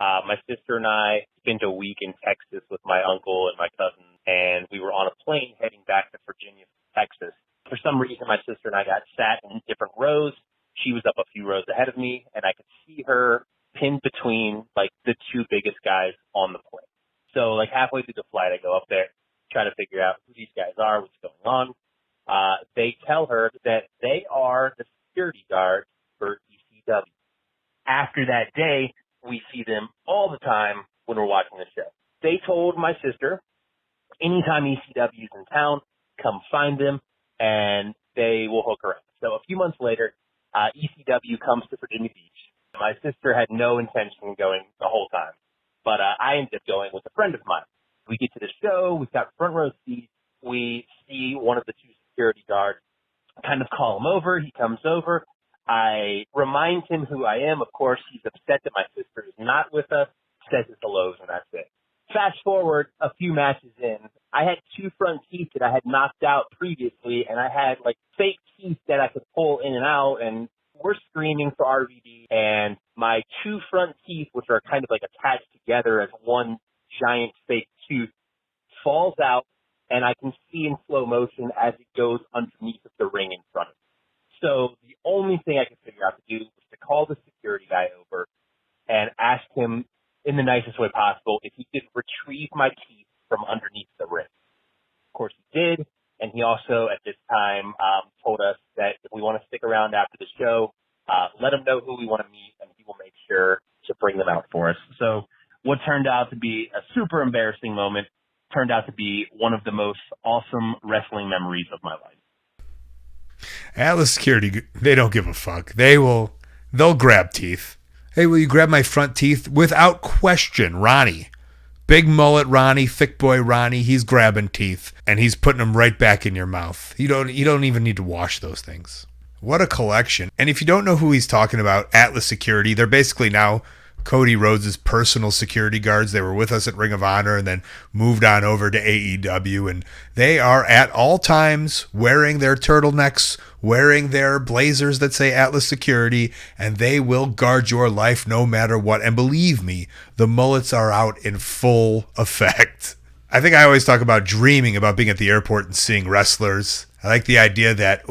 My sister and I spent a week in Texas with my uncle and my cousin, and we were on a plane heading back to Virginia, Texas. For some reason, my sister and I got sat in different rows. She was up a few rows ahead of me, and I could see her pinned between, like, the two biggest guys on the plane. So, like, halfway through the flight, I go up there, try to figure out who these guys are, what's going on. They tell her that they are the security guards for ECW. After that day, we see them all the time when we're watching the show. They told my sister, anytime ECW is in town, come find them, and they will hook her up. So a few months later, ECW comes to Virginia Beach. My sister had no intention of going the whole time, but I ended up going with a friend of mine. We get to the show, we've got front row seats, we see one of the two security guards, kind of call him over, he comes over, I remind him who I am. Of course, he's upset that my sister is not with us, says his hellos, and that's it. Fast forward a few matches in, I had two front teeth that I had knocked out previously, and I had like fake teeth that I could pull in and out, and we're screaming for RVD, and my two front teeth, which are kind of like attached together as one giant fake tooth, falls out, and I can see in slow motion as it goes underneath of the ring in front of me. So the only thing I could figure out to do was to call the security guy over and ask him in the nicest way possible if he could retrieve my teeth from underneath the ring. Of course he did, and he also at this time told us that if we want to stick around after the show, let him know who we want to meet, and he will make sure to bring them out for us. So what turned out to be a super embarrassing moment turned out to be one of the most awesome wrestling memories of my life. Atlas Security, they don't give a fuck. They'll grab teeth. Hey, will you grab my front teeth? Without question, Ronnie. Big mullet Ronnie, thick boy Ronnie, he's grabbing teeth, and he's putting them right back in your mouth. You don't even need to wash those things. What a collection. And if you don't know who he's talking about, Atlas Security, they're basically now Cody Rhodes' personal security guards. They were with us at Ring of Honor and then moved on over to AEW, and they are at all times wearing their turtlenecks, wearing their blazers that say Atlas Security, and they will guard your life no matter what. And believe me, the mullets are out in full effect. I think I always talk about dreaming about being at the airport and seeing wrestlers. I like the idea that,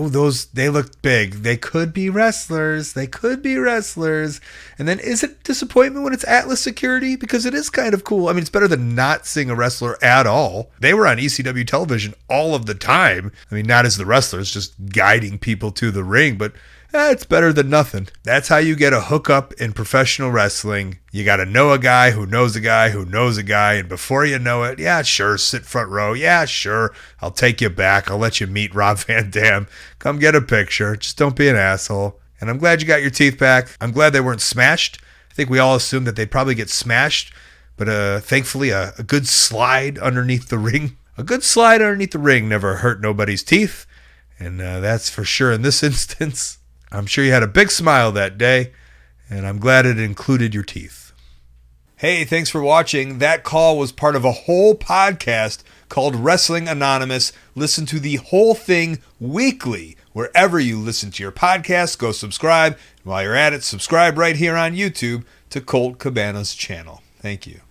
they look big. They could be wrestlers. And then is it disappointment when it's Atlas Security? Because it is kind of cool. I mean, it's better than not seeing a wrestler at all. They were on ECW television all of the time. I mean, not as the wrestlers, just guiding people to the ring, but it's better than nothing. That's how you get a hookup in professional wrestling. You got to know a guy who knows a guy who knows a guy, and before you know it, yeah, sure, sit front row. Yeah, sure, I'll take you back. I'll let you meet Rob Van Dam. Come get a picture. Just don't be an asshole. And I'm glad you got your teeth back. I'm glad they weren't smashed. I think we all assumed that they'd probably get smashed, but thankfully a good slide underneath the ring. A good slide underneath the ring never hurt nobody's teeth, and that's for sure in this instance. I'm sure you had a big smile that day, and I'm glad it included your teeth. Hey, thanks for watching. That call was part of a whole podcast called Wrestling Anonymous. Listen to the whole thing weekly. Wherever you listen to your podcast, go subscribe. And while you're at it, subscribe right here on YouTube to Colt Cabana's channel. Thank you.